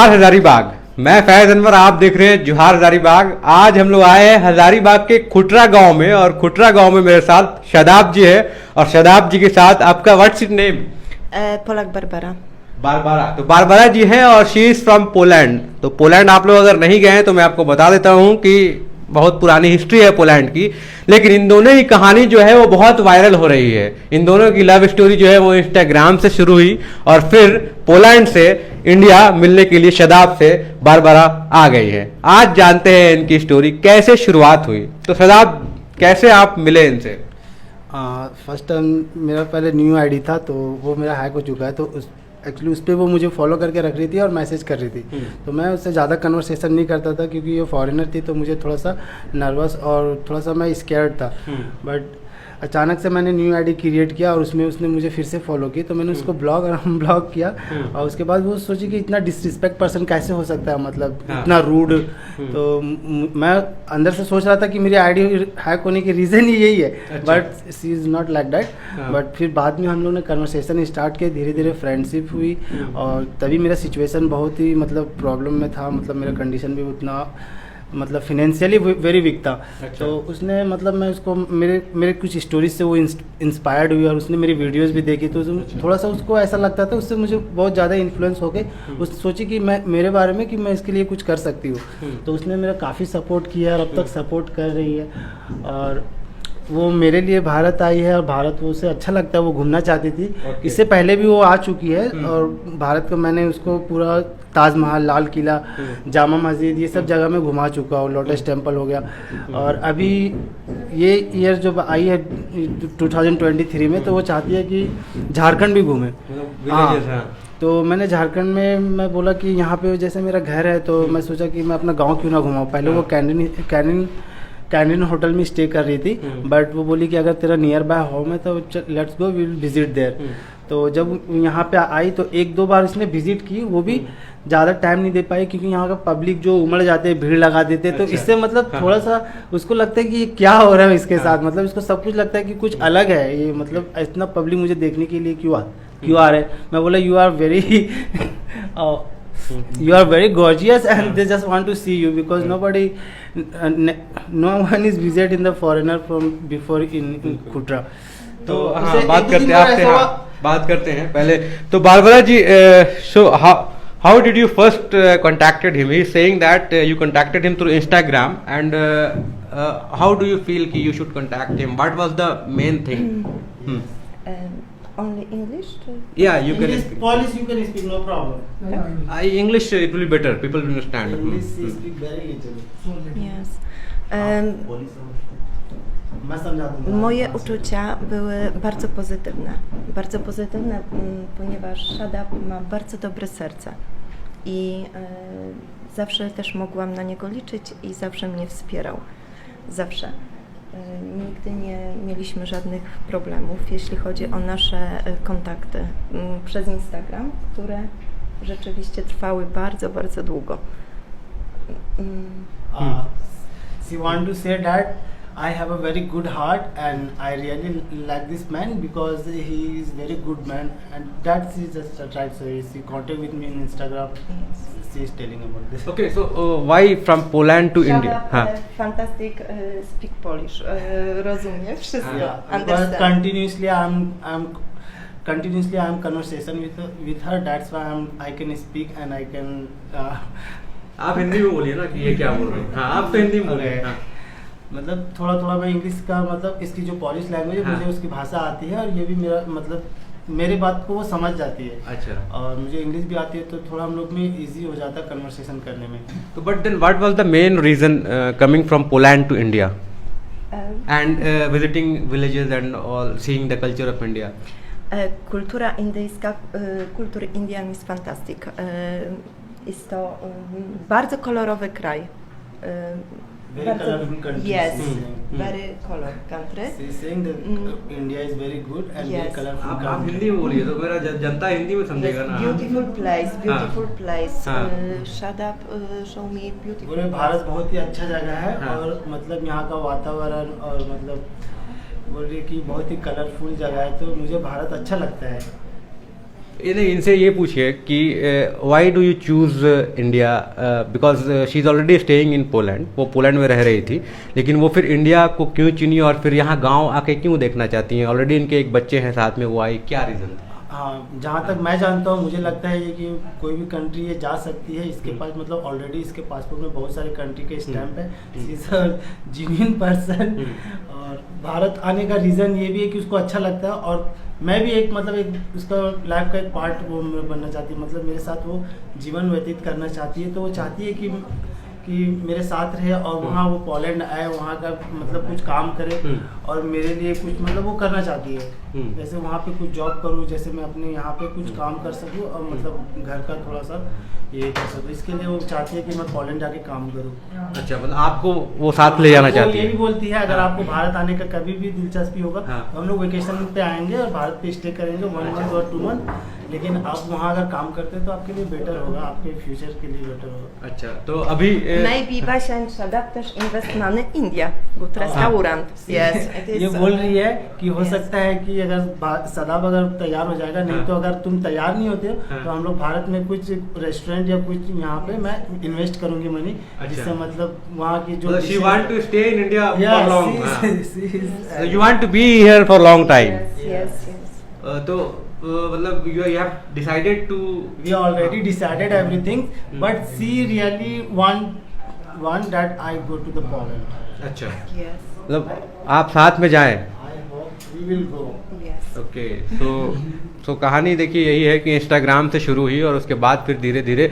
जोहार हजारीबाग। मैं फैज अनवर, आप देख रहे हैं जोहार हजारीबाग। आज हम लोग आए हैं हजारीबाग के खुटरा गांव में, और खुटरा गांव में मेरे साथ शादाब जी है, और शादाब जी के साथ आपका what's it name? Polak Barbara. Barbara. तो बारबारा जी हैं और शी इज फ्रॉम पोलैंड। तो पोलैंड आप लोग अगर नहीं गए हैं तो मैं आपको बता देता हूं कि बहुत पुरानी हिस्ट्री है पोलैंड की, लेकिन इन दोनों की कहानी जो है वो बहुत वायरल हो रही है। इन दोनों की लव स्टोरी जो है वो इंस्टाग्राम से शुरू हुई और फिर पोलैंड से इंडिया मिलने के लिए शादाब से बारबारा आ गई है। आज जानते हैं इनकी स्टोरी कैसे शुरुआत हुई। तो शादाब, कैसे आप मिले इनसे? फर्स्ट टाइम मेरा पहले न्यू आईडी था, तो वो मेरा हैक हो चुका है, तो एक्चुअली उस पर वो मुझे फॉलो करके रख रही थी और मैसेज कर रही थी। तो मैं उससे ज़्यादा कन्वर्सेशन नहीं करता था क्योंकि ये फॉरेनर थी, तो मुझे थोड़ा सा नर्वस और थोड़ा सा मैं स्कैर्ड था। बट अचानक से मैंने न्यू आईडी क्रिएट किया और उसमें उसने मुझे फिर से फॉलो की, तो मैंने उसको ब्लॉक और अनब्लॉक किया। और उसके बाद वो सोची कि इतना डिसरिस्पेक्ट पर्सन कैसे हो सकता है, मतलब इतना रूड। तो मैं अंदर से सोच रहा था कि मेरी आईडी हैक होने की रीज़न ही यही है, but she is not like that. But फिर बाद में हम लोग ने कन्वर्सेशन स्टार्ट किया, धीरे धीरे फ्रेंडशिप हुई, और तभी मेरा सिचुएशन बहुत ही मतलब प्रॉब्लम में था। मतलब मेरा कंडीशन भी उतना मतलब फिनेंशियली वेरी वीक था। तो उसने मतलब मैं उसको मेरे कुछ स्टोरीज से वो इंस्पायर्ड हुई और उसने मेरी वीडियोस भी देखी, तो थोड़ा सा उसको ऐसा लगता था, उससे मुझे बहुत ज़्यादा इन्फ्लुएंस हो गए। उस सोची कि मैं मेरे बारे में कि मैं इसके लिए कुछ कर सकती हूँ। तो उसने मेरा काफ़ी सपोर्ट किया और अब तक सपोर्ट कर रही है। और वो मेरे लिए भारत आई है और भारत वो उसे अच्छा लगता है, वो घूमना चाहती थी। इससे पहले भी वो आ चुकी है और भारत को मैंने उसको पूरा ताजमहल, लाल किला, जामा मस्जिद, ये सब जगह में घुमा चुका हूँ। लोटस टेम्पल हो गया। और अभी ये ईयर जो आई है 2023 में, तो वो चाहती है कि झारखंड भी घूमे। हाँ, तो मैंने झारखंड में मैं बोला कि यहाँ पे जैसे मेरा घर है, तो मैं सोचा कि मैं अपना गांव क्यों ना घुमाऊँ। पहले वो कैंडिन होटल में स्टे कर रही थी, बट वो बोली कि अगर तेरा नियर बाय होम है तो let's go, we will visit there. तो जब यहाँ पे आई तो एक दो बार इसने विजिट की, वो भी ज़्यादा टाइम नहीं दे पाई क्योंकि यहाँ का पब्लिक जो उमड़ जाते हैं, भीड़ लगा देते, तो इससे मतलब थोड़ा सा उसको लगता है कि ये क्या हो रहा है इसके साथ। मतलब इसको सब कुछ लगता है कि कुछ अलग है ये, मतलब इतना पब्लिक मुझे देखने के लिए क्यों आ रहे हैं। मैं बोला you are very you are very gorgeous and they just want to see you because no one is visited in the foreigner from before in Kutra. तो हाँ, बात करते हैं पहले। तो Barbara ji, so how did you first contacted him? He is saying that you contacted him through Instagram, and how do you feel कि you should contact him? What was the main thing? Only English? Yeah, you can English, speak. Polish you can speak, no problem. English it will be better. People will understand. English you speak very easily. Yes. मैं समझा दूंगा। Moje uczucia były bardzo pozytywne. Bardzo pozytywne, ponieważ Shadab ma bardzo dobre serce i zawsze też mogłam na niego liczyć i zawsze mnie wspierał. Zawsze. Nigdy nie mieliśmy żadnych problemów, jeśli chodzi o nasze kontakty przez Instagram, które rzeczywiście trwały bardzo, bardzo długo. She want to say that I have a very good heart and I really like this man because he is very good man, and that she just tried. So she contact with me in Instagram. Yes. She is telling about this. Okay, so why from Poland to India? Fantastic speak Polish. Rozumie wszystko. But Understand. continuously I'm conversation with her. That's why I can speak and I can. आप हिंदी में बोलिए ना कि ये क्या बोल रहे हैं। हाँ, आप तो हिंदी में बोलिए। हाँ। मतलब थोड़ा थोड़ा मैं इंग्लिश का मतलब इसकी जो पॉलिश लैंग्वेज है, मुझे उसकी भाषा आती है और ये भी मेरा मतलब मेरी बात को वो समझ जाती है। अच्छा। और मुझे इंग्लिश भी आती है, तो थोड़ा हम लोग में इजी हो जाता है कन्वर्सेशन करने में। तो but then what was the main reason coming from Poland to India and visiting villages and all, seeing the culture of India? Kultura indyjska, kultur Indian jest fantastic. Jest to bardzo kolorowy kraj. Very colorful country. Yes, very color country. She is saying that India is very good and very colorful आप country. Hindi में बोलिए तो मेरा जनता हिंदी में समझेगा ना। Beautiful place, beautiful place. हाँ। Shadab, show me beautiful. पूरे भारत बहुत ही अच्छा जगह है। और मतलब यहाँ का वातावरण और मतलब बोल रही कि बहुत ही कलरफुल जगह है, तो मुझे भारत अच्छा लगता है। ये नहीं, इनसे ये पूछिए कि why do you choose India, because she is already staying in Poland, वो पोलैंड में रह रही थी, लेकिन वो फिर इंडिया को क्यों चुनी और फिर यहाँ गांव आके क्यों देखना चाहती हैं? ऑलरेडी इनके एक बच्चे हैं साथ में, वो आई, क्या रीज़न था? हाँ, जहाँ तक मैं जानता हूँ मुझे लगता है ये कि कोई भी कंट्री ये जा सकती है, इसके पास मतलब ऑलरेडी इसके पासपोर्ट में बहुत सारे कंट्री के स्टैंप है, इज अ जेन्युइन पर्सन। और भारत आने का रीज़न ये भी है कि उसको अच्छा लगता है, और मैं भी एक मतलब एक उसका लाइफ का एक पार्ट वो बनना चाहती है, मतलब मेरे साथ वो जीवन व्यतीत करना चाहती है। तो वो चाहती है कि मेरे साथ रहे और वहाँ वो पोलैंड आए, वहाँ का मतलब कुछ काम करे और मेरे लिए कुछ मतलब वो करना चाहती है। जैसे वहाँ पे कुछ जॉब करूँ, जैसे मैं अपने यहाँ पे कुछ काम कर सकूँ और मतलब घर का थोड़ा सा ये कर सकूँ, इसके लिए वो चाहती है कि मैं पोलैंड जाके काम करूँ। अच्छा, मतलब आपको वो साथ ले जाना चाहती है? ये भी बोलती है अगर आपको भारत आने का कभी भी दिलचस्पी होगा तो हम लोग वेकेशन पे आएंगे और भारत पे स्टे करेंगे 1 मंथ और 2 मंथ, लेकिन आप वहाँ अगर काम करते हैं तो आपके लिए बेटर होगा, आपके फ्यूचर के लिए बेटर होगा। अच्छा, तो अभी Maybe Basia and Shadab też inwestowany India. Good restaurant. Yes, it is. ये बोल रही है कि हो सकता है कि अगर सदाब अगर तैयार हो जाएगा, नहीं तो अगर तुम तैयार नहीं होते हो तो हम लोग भारत में कुछ रेस्टोरेंट या कुछ यहाँ पे मैं इन्वेस्ट करूंगी मनी, जिससे मतलब वहाँ की जो she want to stay in India for long. long You want to be here for long time. Yes, yes. तो मतलब you have decided to. we already decided everything, but she really want that I go to the Poland. अच्छा, Yes. मतलब आप साथ में जाएं? I hope we will go. Yes. Okay, तो कहानी देखिए यही है कि इंस्टाग्राम से शुरू हुई और उसके बाद फिर धीरे धीरे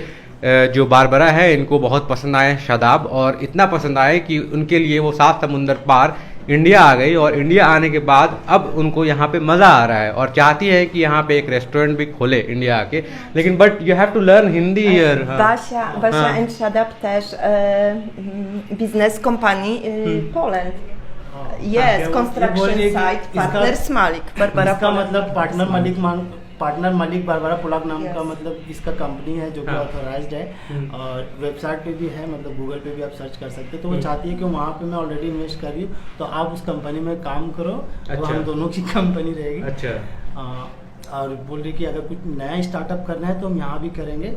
जो बारबरा है इनको बहुत पसंद आए शादाब, और इतना पसंद आए कि उनके लिए वो 7 समुंदर पार इंडिया आ गई, और इंडिया आने के बाद अब उनको यहाँ पे मज़ा आ रहा है और चाहती है कि यहाँ पे एक रेस्टोरेंट भी खोले इंडिया आके, लेकिन but you have to learn Hindi here. Basia and Shadab też business company Poland. Yes, ये construction बोल रही है कि site, इसका- partners Malik, Barbara इसका Poland. मतलब पार्टनर मलिक बारबरा पुलाक नाम का मतलब इसका कंपनी है जो कि ऑथराइज्ड है, और वेबसाइट पे भी है, मतलब गूगल पे भी आप सर्च कर सकते हैं। तो वो चाहती है कि वहाँ पे मैं ऑलरेडी इन्वेस्ट कर रही हूँ, तो आप उस कंपनी में काम करो, तो हम दोनों की कंपनी रहेगी। अच्छा, और बोल रही कि अगर कुछ नया स्टार्टअप करना है तो हम यहाँ भी करेंगे।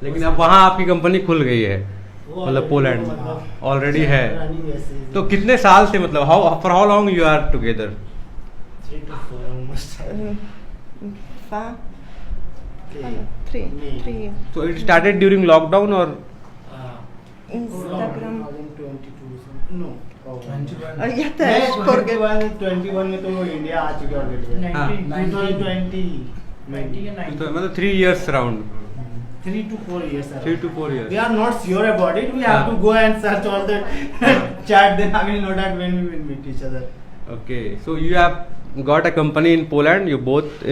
लेकिन अब वहाँ आपकी कंपनी खुल गई है, मतलब पोलैंड ऑलरेडी है। तो कितने साल से, मतलब for how long you are together? 3 to 4 almost. 3. So it started during lockdown or? Instagram. 2022 no. Ja też. 21 में तो वो इंडिया आ चुके ऑलरेडी। हाँ। 2020 तो मतलब 3 years around. 3 to 4 years. 3 to 4 years. We are not sure about it. We have to go and search all the chat. Then I will know that when we will meet each other. Okay, so you have got a company in Poland. You both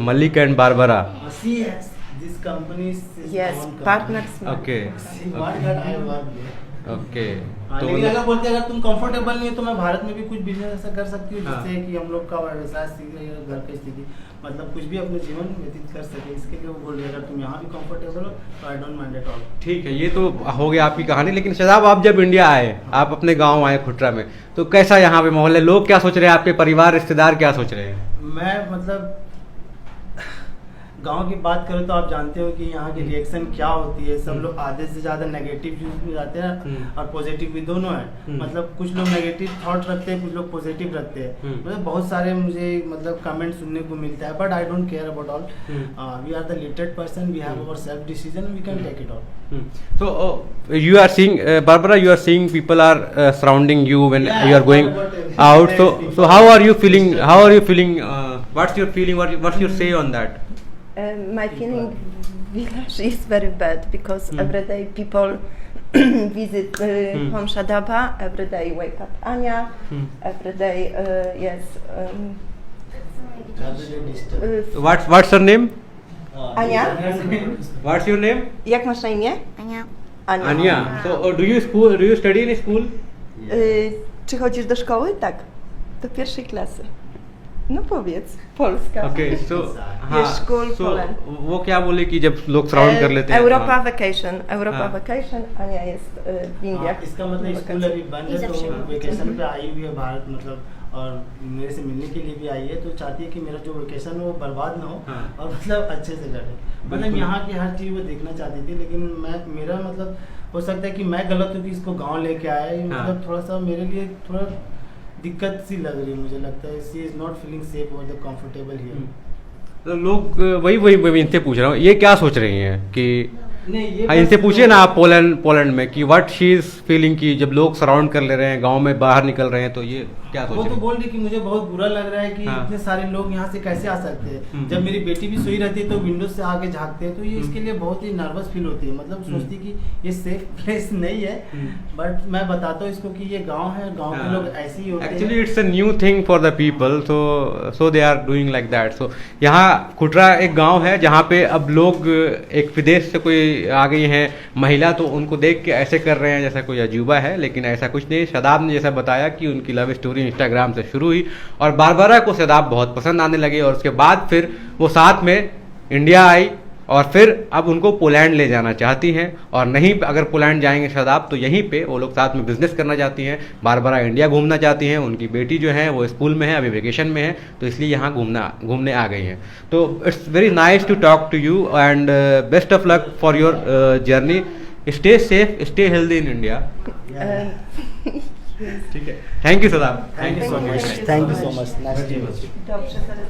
Malik and Barbara. See, yes, this company is Yes, own company. partners Malik. Okay. See what that I work there. Okay. हाँ, तो लेकिन मतलब अगर बोलते अगर तुम comfortable नहीं है तो मैं भारत में भी कुछ बिजनेस ऐसा कर सकती हूँ हाँ। जिससे कि हम लोग का व्यवसाय सीख रही है, घर की स्थिति मतलब कुछ भी अपने जीवन व्यतीत कर सके, इसके लिए वो बोल रही है अगर तुम यहाँ भी कंफर्टेबल हो तो I don't mind at all. ठीक है, ये तो हो गया आपकी कहानी। लेकिन शदाब, आप जब इंडिया आए, आप अपने गांव आए खुटरा में, तो कैसा यहाँ पे माहौल है? लोग क्या सोच रहे हैं, आपके परिवार रिश्तेदार क्या सोच रहे हैं? मैं मतलब गांव की बात करूँ तो आप जानते हो कि यहाँ की रिएक्शन क्या होती है। सब लोग आधे से ज़्यादा नेगेटिव यूज में जाते हैं और पॉजिटिव भी दोनों है। मतलब कुछ लोग नेगेटिव थॉट रखते हैं, कुछ लोग पॉजिटिव रखते हैं। मतलब बहुत सारे मुझे मतलब कमेंट सुनने को मिलता है, but I don't care about all. We are the literate person, we have our self decision, we can take it all. So you are seeing, Barbara, you are seeing people are surrounding you when you are going out. So how are you feeling? How are you feeling? What's your feeling? What's your say on that? My feeling village is very bad because every day people visit home Shadaba, every day wake up Anya, every day yes. What's her name? Ania? What's your name? Jak masz na imię? Ania. Anya. So do you study in school? Czy chodzisz do szkoły? Tak. Do 1. klasy. No powiedz, Polska. Okay, so हाँ, school so Poland. वो क्या बोले कि जब लोग surround कर लेते हैं? Europa vacation, Europa हाँ. vacation, Ania jest w Indiach. इसका मतलब स्कूल अभी बंद है तो वेकेशन पे आई हुई है भारत, मतलब और मेरे से मिलने के लिए भी आई है, तो चाहती है कि मेरा जो वेकेशन हो वो बर्बाद ना हो हाँ। और मतलब अच्छे से कटे। मतलब बिल्कुल। यहाँ की हर चीज़ वो देखना चाहती थी, लेकिन मेरा मतलब हो सकता है कि मैं गलत हूँ कि इसको गाँव लेके आया। ये हाँ। मतलब थोड़ा सा मेरे लिए थोड़ा दिक्कत सी लग रही है, मुझे लगता है she is not feeling safe और द कंफर्टेबल हियर। तो लोग वही इनसे पूछ रहा हूँ, ये क्या सोच रही हैं कि नहीं, ये हाँ, बस इनसे पूछिए ना आप पोलैंड में कि व्हाट शी इज फीलिंग की जब लोग सराउंड कर ले रहे हैं, गांव में बाहर निकल रहे हैं, तो ये क्या सोच वो रही तो हैं? बोल रही कि मुझे बहुत बुरा लग रहा है कि हाँ। इतने सारे लोग यहाँ से कैसे आ सकते हैं। जब मेरी बेटी भी सोई रहती है तो विंडो से आके झांकते हैं, तो ये इसके लिए बहुत ही नर्वस फील होती है। मतलब सोचती कि ये सेफ प्लेस नहीं है। बट मैं बताता हूँ इसको कि ये गांव है, गांव के लोग ऐसे ही होते हैं। Actually it's a new thing for the people, so they are doing like that. So यहाँ खुटरा एक गांव है जहाँ पे अब लोग एक विदेश से कोई आ गई हैं महिला, तो उनको देख के ऐसे कर रहे हैं जैसा कोई अजूबा है, लेकिन ऐसा कुछ नहीं। शदाब ने जैसा बताया कि उनकी लव स्टोरी इंस्टाग्राम से शुरू हुई और बारबारा को शदाब बहुत पसंद आने लगे और उसके बाद फिर वो साथ में इंडिया आई और फिर अब उनको पोलैंड ले जाना चाहती हैं। और नहीं, अगर पोलैंड जाएंगे शदाब तो यहीं पे वो लोग साथ में बिजनेस करना चाहती हैं। बारबारा इंडिया घूमना चाहती हैं, उनकी बेटी जो है वो स्कूल में है, अभी वेकेशन में है, तो इसलिए यहाँ घूमने आ गई हैं। तो it's very nice to talk to you and best of luck for your journey. Stay safe, stay healthy in India. ठीक है, thank you Shadab, thank you so much, nice to meet you. Dobrze, zaraz